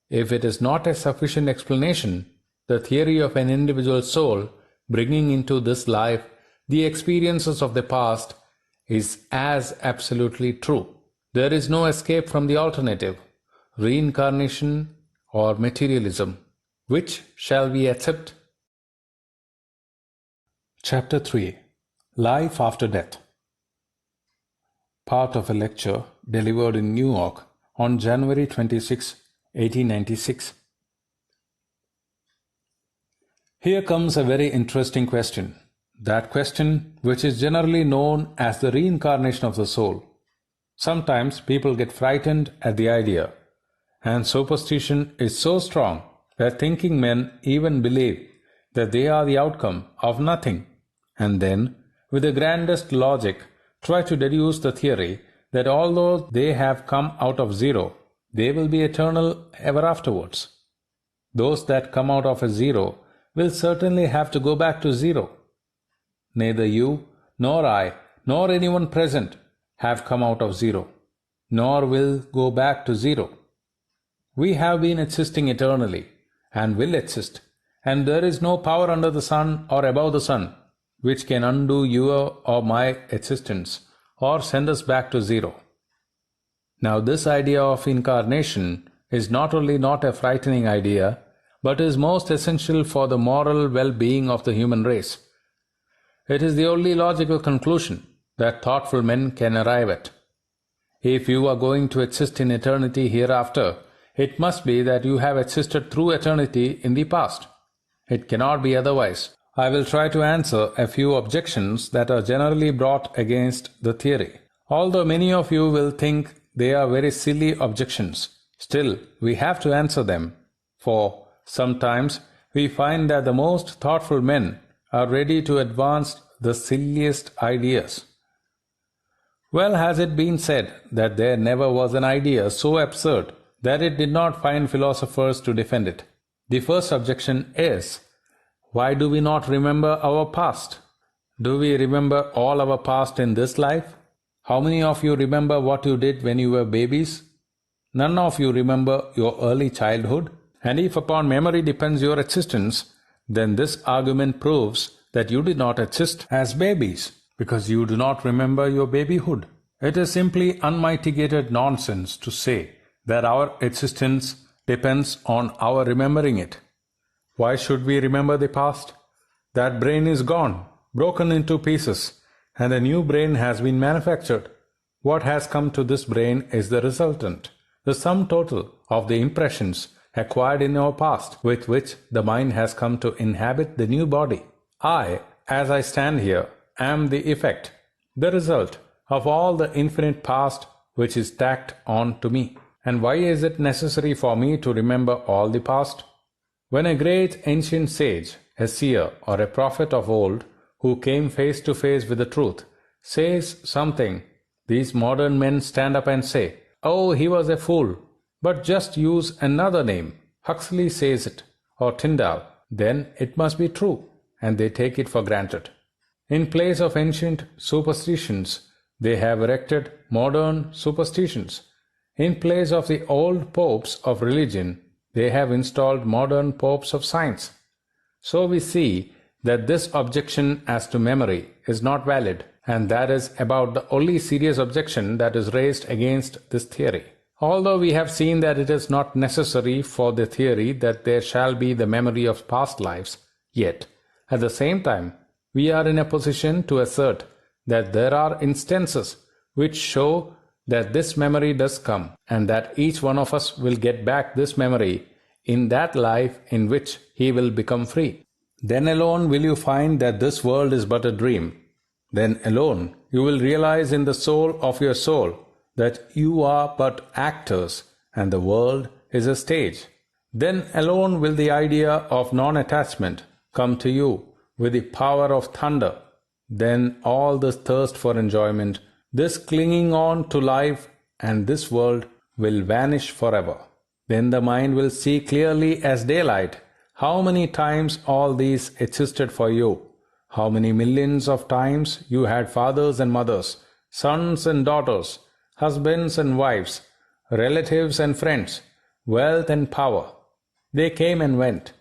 If it is not a sufficient explanation, the theory of an individual soul bringing into this life the experiences of the past is as absolutely true. There is no escape from the alternative, reincarnation or materialism. Which shall we accept? Chapter 3. Life After Death. Part of a lecture delivered in New York on January 26, 1896. Here comes a very interesting question. That question which is generally known as the reincarnation of the soul. Sometimes people get frightened at the idea, and superstition is so strong that thinking men even believe that they are the outcome of nothing, and then, with the grandest logic, try to deduce the theory that although they have come out of zero, they will be eternal ever afterwards. Those that come out of a zero will certainly have to go back to zero. Neither you, nor I, nor anyone present have come out of zero, nor will go back to zero. We have been existing eternally, and will exist, and there is no power under the sun or above the sun which can undo your or my existence or send us back to zero. Now this idea of incarnation is not only not a frightening idea, but is most essential for the moral well-being of the human race. It is the only logical conclusion that thoughtful men can arrive at. If you are going to exist in eternity hereafter, it must be that you have existed through eternity in the past. It cannot be otherwise. I will try to answer a few objections that are generally brought against the theory. Although many of you will think they are very silly objections, still we have to answer them, for sometimes we find that the most thoughtful men are ready to advance the silliest ideas. Well has it been said that there never was an idea so absurd that it did not find philosophers to defend it. The first objection is, why do we not remember our past? Do we remember all our past in this life? How many of you remember what you did when you were babies? None of you remember your early childhood? And if upon memory depends your existence, then this argument proves that you did not exist as babies, because you do not remember your babyhood. It is simply unmitigated nonsense to say that our existence depends on our remembering it. Why should we remember the past? That brain is gone, broken into pieces, and a new brain has been manufactured. What has come to this brain is the resultant, the sum total of the impressions acquired in our past, with which the mind has come to inhabit the new body. I, as I stand here, am the effect, the result of all the infinite past which is tacked on to me. And why is it necessary for me to remember all the past? When a great ancient sage, a seer or a prophet of old, who came face to face with the truth, says something, these modern men stand up and say, "Oh, he was a fool," but just use another name, Huxley says it, or Tyndall, then it must be true, and they take it for granted. In place of ancient superstitions, they have erected modern superstitions. In place of the old popes of religion, they have installed modern popes of science. So we see that this objection as to memory is not valid, and that is about the only serious objection that is raised against this theory. Although we have seen that it is not necessary for the theory that there shall be the memory of past lives, yet, at the same time, we are in a position to assert that there are instances which show that this memory does come, and that each one of us will get back this memory in that life in which he will become free. Then alone will you find that this world is but a dream. Then alone you will realize in the soul of your soul that you are but actors and the world is a stage. Then alone will the idea of non-attachment come to you with the power of thunder. Then all this thirst for enjoyment, this clinging on to life and this world will vanish forever. Then the mind will see clearly as daylight how many times all these existed for you, how many millions of times you had fathers and mothers, sons and daughters, husbands and wives, relatives and friends, wealth and power. They came and went.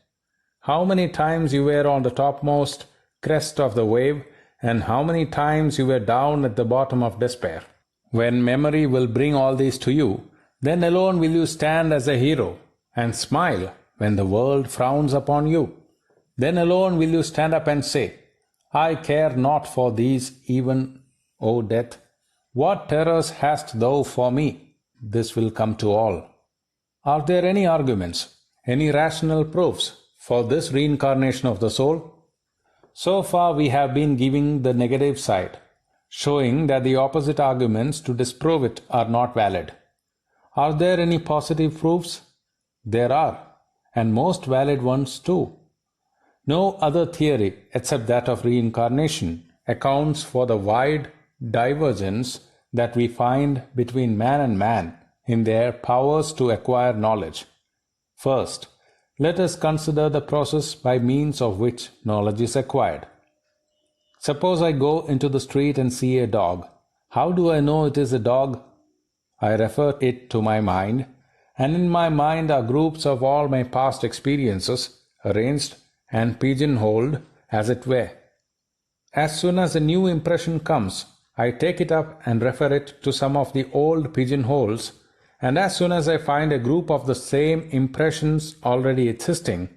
How many times you were on the topmost crest of the wave, and how many times you were down at the bottom of despair. When memory will bring all these to you, then alone will you stand as a hero and smile when the world frowns upon you. Then alone will you stand up and say, "I care not for these even, O death. What terrors hast thou for me?" This will come to all. Are there any arguments, any rational proofs for this reincarnation of the soul? So far we have been giving the negative side. showing that the opposite arguments to disprove it are not valid. Are there any positive proofs? There are, and most valid ones too. No other theory except that of reincarnation accounts for the wide divergence that we find between man and man in their powers to acquire knowledge. First, let us consider the process by means of which knowledge is acquired. Suppose I go into the street and see a dog. How do I know it is a dog? I refer it to my mind, and in my mind are groups of all my past experiences arranged and pigeonholed as it were. As soon as a new impression comes, I take it up and refer it to some of the old pigeonholes, and as soon as I find a group of the same impressions already existing,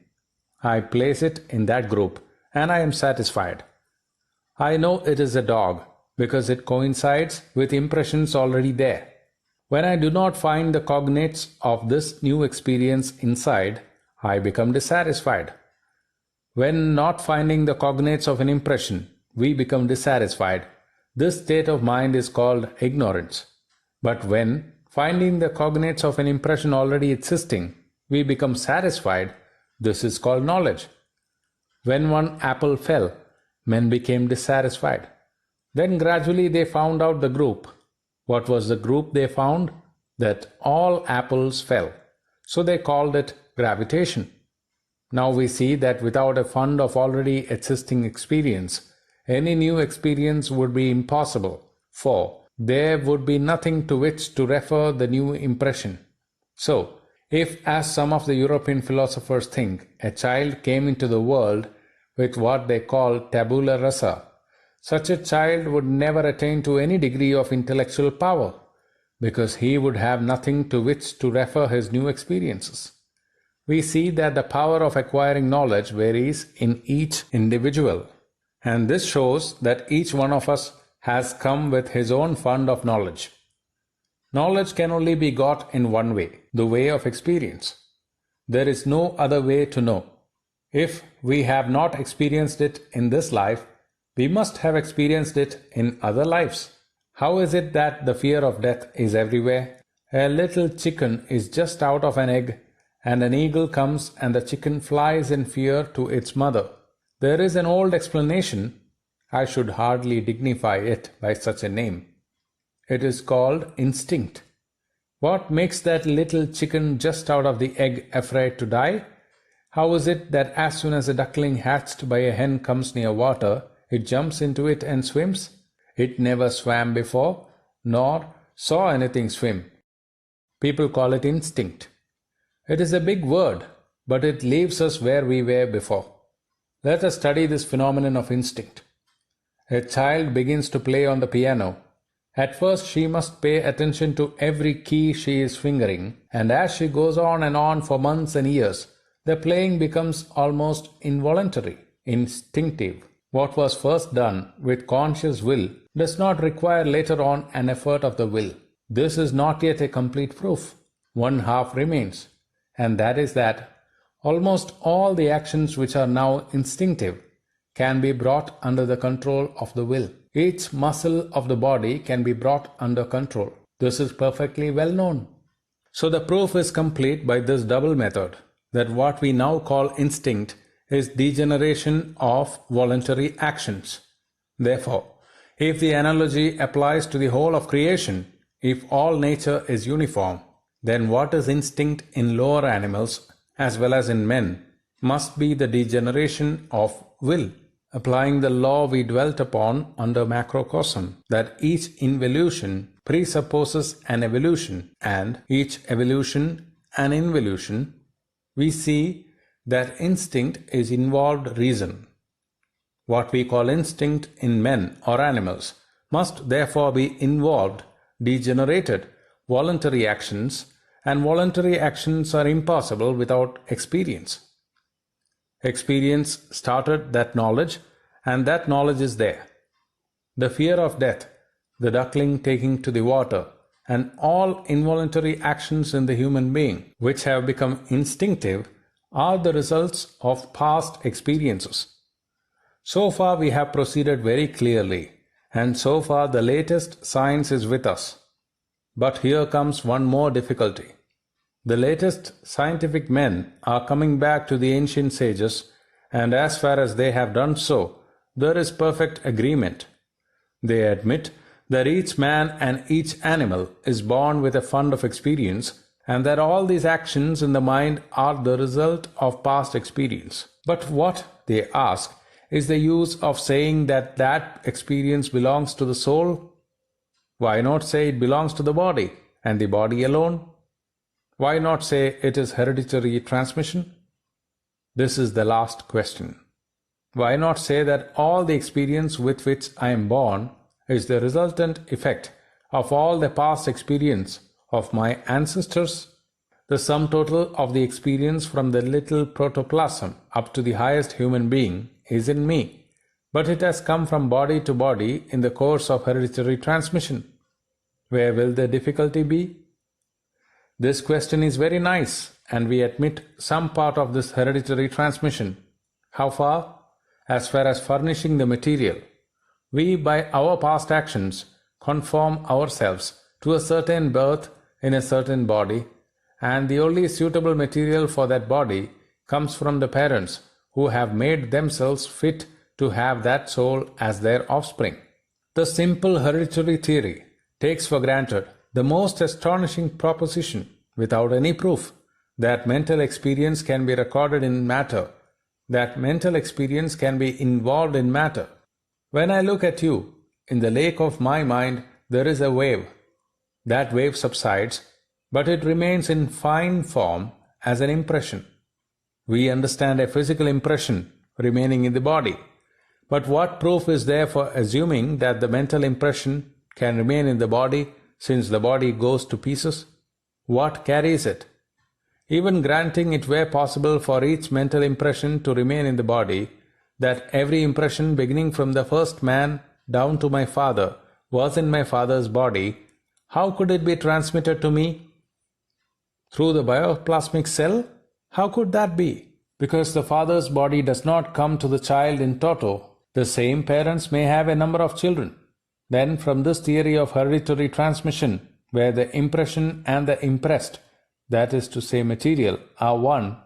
I place it in that group, and I am satisfied. I know it is a dog because it coincides with impressions already there. When I do not find the cognates of this new experience inside, I become dissatisfied. When not finding the cognates of an impression, we become dissatisfied. This state of mind is called ignorance. But when, finding the cognates of an impression already existing, we become satisfied, this is called knowledge. When one apple fell, men became dissatisfied. Then gradually they found out the group. What was the group they found? That all apples fell. So they called it gravitation. Now we see that without a fund of already existing experience, any new experience would be impossible, for there would be nothing to which to refer the new impression. So, if, as some of the European philosophers think, a child came into the world with what they call tabula rasa, such a child would never attain to any degree of intellectual power, because he would have nothing to which to refer his new experiences. We see that the power of acquiring knowledge varies in each individual, and this shows that each one of us has come with his own fund of knowledge. Knowledge can only be got in one way, the way of experience. There is no other way to know. If we have not experienced it in this life, we must have experienced it in other lives. How is it that the fear of death is everywhere? A little chicken is just out of an egg, and an eagle comes and the chicken flies in fear to its mother. There is an old explanation. I should hardly dignify it by such a name. It is called instinct. What makes that little chicken just out of the egg afraid to die? How is it that as soon as a duckling hatched by a hen comes near water, it jumps into it and swims? It never swam before, nor saw anything swim. People call it instinct. It is a big word, but it leaves us where we were before. Let us study this phenomenon of instinct. A child begins to play on the piano. At first she must pay attention to every key she is fingering, and as she goes on and on for months and years, the playing becomes almost involuntary, instinctive. What was first done with conscious will does not require later on an effort of the will. This is not yet a complete proof. One half remains, and that is that almost all the actions which are now instinctive can be brought under the control of the will. Each muscle of the body can be brought under control. This is perfectly well known. So the proof is complete by this double method, that what we now call instinct is degeneration of voluntary actions. Therefore, if the analogy applies to the whole of creation, if all nature is uniform, then what is instinct in lower animals as well as in men must be the degeneration of will. Applying the law we dwelt upon under macrocosm, that each involution presupposes an evolution and each evolution an involution, we see that instinct is involved reason. What we call instinct in men or animals must therefore be involved, degenerated, voluntary actions, and voluntary actions are impossible without experience. Experience started that knowledge, and that knowledge is there. The fear of death, the duckling taking to the water, and all involuntary actions in the human being, which have become instinctive, are the results of past experiences. So far we have proceeded very clearly, and so far the latest science is with us. But here comes one more difficulty. The latest scientific men are coming back to the ancient sages, and as far as they have done so, there is perfect agreement. They admit that each man and each animal is born with a fund of experience, and that all these actions in the mind are the result of past experience. But what they ask is the use of saying that that experience belongs to the soul. Why not say it belongs to the body, and the body alone? Why not say it is hereditary transmission? This is the last question. Why not say that all the experience with which I am born is the resultant effect of all the past experience of my ancestors? The sum total of the experience from the little protoplasm up to the highest human being is in me, but it has come from body to body in the course of hereditary transmission. Where will the difficulty be? This question is very nice, and we admit some part of this hereditary transmission. How far? As far as furnishing the material. We, by our past actions, conform ourselves to a certain birth in a certain body, and the only suitable material for that body comes from the parents who have made themselves fit to have that soul as their offspring. The simple hereditary theory takes for granted the most astonishing proposition, without any proof, that mental experience can be recorded in matter, that mental experience can be involved in matter. When I look at you, in the lake of my mind there is a wave. That wave subsides, but it remains in fine form as an impression. We understand a physical impression remaining in the body. But what proof is there for assuming that the mental impression can remain in the body since the body goes to pieces? What carries it? Even granting it were possible for each mental impression to remain in the body, that every impression beginning from the first man down to my father was in my father's body, how could it be transmitted to me? Through the bioplasmic cell? How could that be? Because the father's body does not come to the child in toto. The same parents may have a number of children. Then from this theory of hereditary transmission, where the impression and the impressed, that is to say material, are one,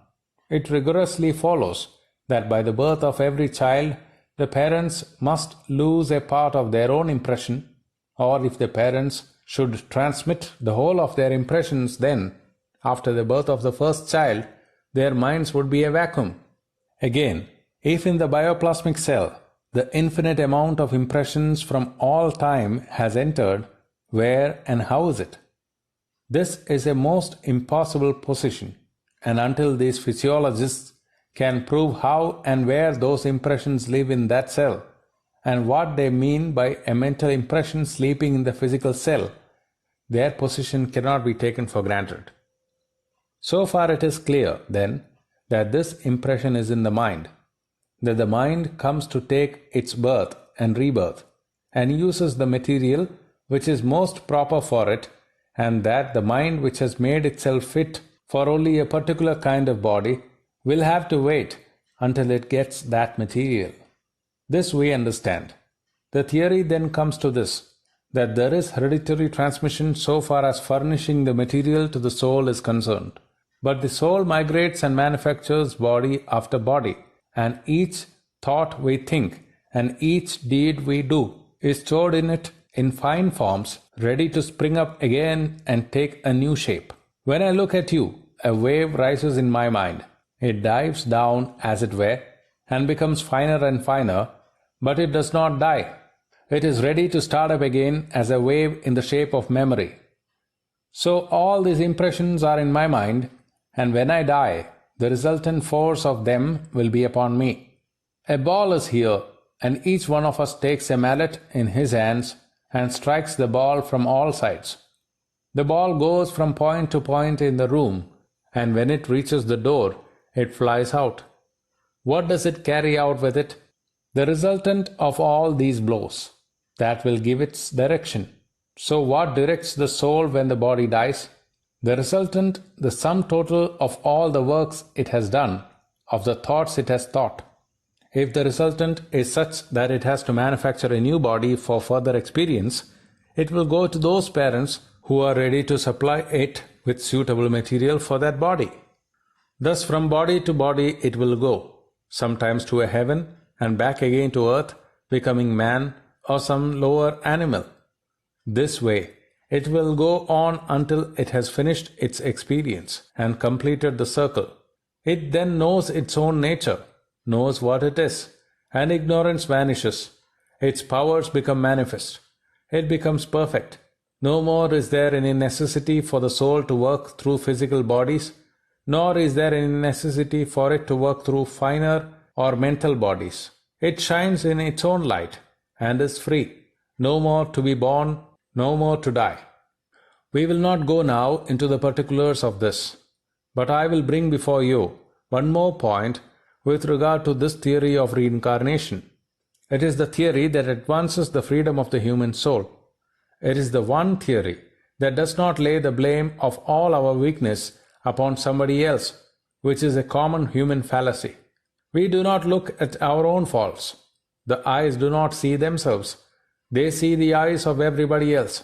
it rigorously follows that by the birth of every child, the parents must lose a part of their own impression, or if the parents should transmit the whole of their impressions, then, after the birth of the first child, their minds would be a vacuum. Again, if in the bioplasmic cell, the infinite amount of impressions from all time has entered, where and how is it? This is a most impossible position, and until these physiologists can prove how and where those impressions live in that cell, and what they mean by a mental impression sleeping in the physical cell, their position cannot be taken for granted. So far it is clear, then, that this impression is in the mind, that the mind comes to take its birth and rebirth, and uses the material which is most proper for it, and that the mind which has made itself fit for only a particular kind of body will have to wait until it gets that material. This we understand. The theory then comes to this, that there is hereditary transmission so far as furnishing the material to the soul is concerned. But the soul migrates and manufactures body after body, and each thought we think and each deed we do is stored in it in fine forms, ready to spring up again and take a new shape. When I look at you, a wave rises in my mind. It dives down, as it were, and becomes finer and finer, but it does not die. It is ready to start up again as a wave in the shape of memory. So all these impressions are in my mind, and when I die, the resultant force of them will be upon me. A ball is here, and each one of us takes a mallet in his hands and strikes the ball from all sides. The ball goes from point to point in the room, and when it reaches the door, it flies out. What does it carry out with it? The resultant of all these blows. That will give its direction. So what directs the soul when the body dies? The resultant, the sum total of all the works it has done, of the thoughts it has thought. If the resultant is such that it has to manufacture a new body for further experience, it will go to those parents who are ready to supply it with suitable material for that body. Thus from body to body it will go, sometimes to a heaven and back again to earth, becoming man or some lower animal. This way, it will go on until it has finished its experience and completed the circle. It then knows its own nature, knows what it is, and ignorance vanishes. Its powers become manifest. It becomes perfect. No more is there any necessity for the soul to work through physical bodies, nor is there any necessity for it to work through finer or mental bodies. It shines in its own light and is free, no more to be born, no more to die. We will not go now into the particulars of this, but I will bring before you one more point with regard to this theory of reincarnation. It is the theory that advances the freedom of the human soul. It is the one theory that does not lay the blame of all our weakness upon somebody else, which is a common human fallacy. We do not look at our own faults. The eyes do not see themselves. They see the eyes of everybody else.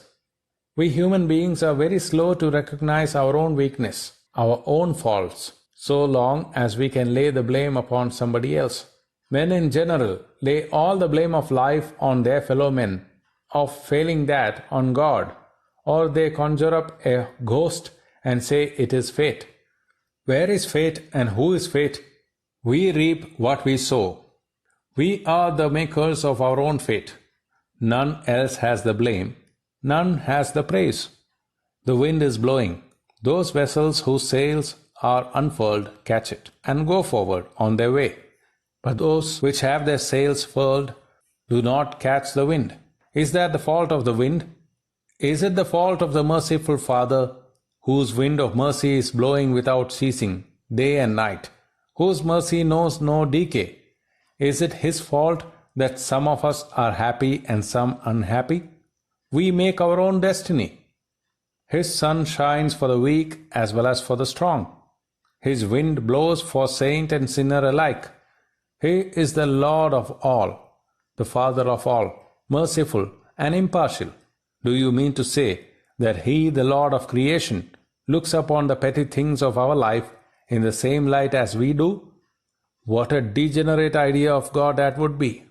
We human beings are very slow to recognize our own weakness, our own faults, so long as we can lay the blame upon somebody else. Men in general lay all the blame of life on their fellow men, of failing that on God, or they conjure up a ghost and say it is fate. Where is fate and who is fate? We reap what we sow. We are the makers of our own fate. None else has the blame. None has the praise. The wind is blowing. Those vessels whose sails are unfurled catch it and go forward on their way. But those which have their sails furled do not catch the wind. Is that the fault of the wind? Is it the fault of the merciful Father, whose wind of mercy is blowing without ceasing, day and night, whose mercy knows no decay? Is it His fault that some of us are happy and some unhappy? We make our own destiny. His sun shines for the weak as well as for the strong. His wind blows for saint and sinner alike. He is the Lord of all, the Father of all, merciful and impartial. Do you mean to say that He, the Lord of creation, looks upon the petty things of our life in the same light as we do? What a degenerate idea of God that would be!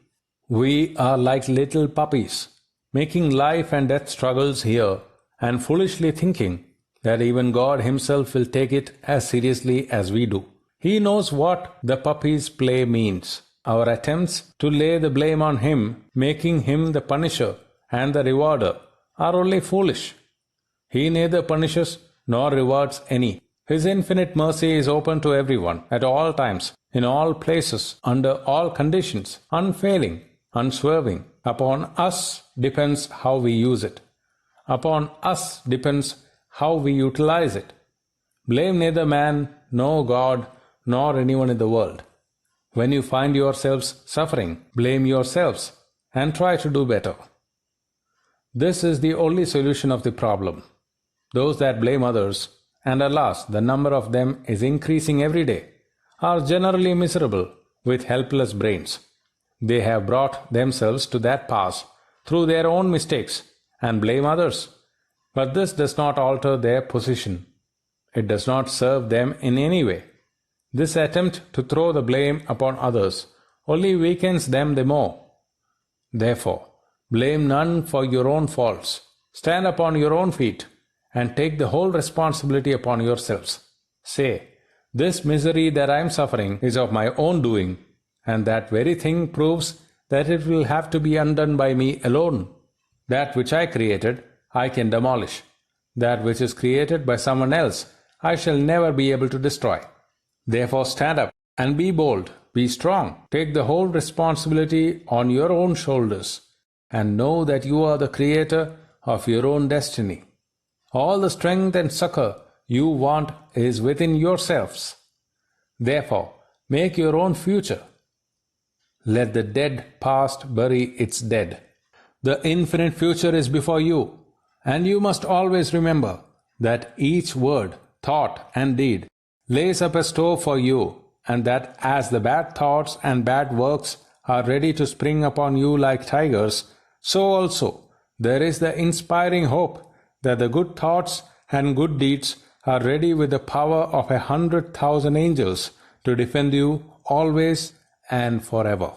We are like little puppies, making life and death struggles here, and foolishly thinking that even God Himself will take it as seriously as we do. He knows what the puppy's play means. Our attempts to lay the blame on Him, making Him the punisher and the rewarder, are only foolish. He neither punishes nor rewards any. His infinite mercy is open to everyone, at all times, in all places, under all conditions, unfailing, unswerving. Upon us depends how we use it. Upon us depends how we utilize it. Blame neither man, nor God, nor anyone in the world. When you find yourselves suffering, blame yourselves and try to do better. This is the only solution of the problem. Those that blame others, and alas, the number of them is increasing every day, are generally miserable with helpless brains. They have brought themselves to that pass through their own mistakes and blame others. But this does not alter their position. It does not serve them in any way. This attempt to throw the blame upon others only weakens them the more. Therefore, blame none for your own faults. Stand upon your own feet and take the whole responsibility upon yourselves. Say, this misery that I am suffering is of my own doing, and that very thing proves that it will have to be undone by me alone. That which I created, I can demolish. That which is created by someone else, I shall never be able to destroy. Therefore stand up and be bold, be strong, take the whole responsibility on your own shoulders, and know that you are the creator of your own destiny. All the strength and succor you want is within yourselves. Therefore, make your own future. Let the dead past bury its dead. The infinite future is before you, and you must always remember that each word, thought, and deed lays up a store for you and that as the bad thoughts and bad works are ready to spring upon you like tigers, so also there is the inspiring hope that the good thoughts and good deeds are ready with the power of 100,000 angels to defend you always and forever.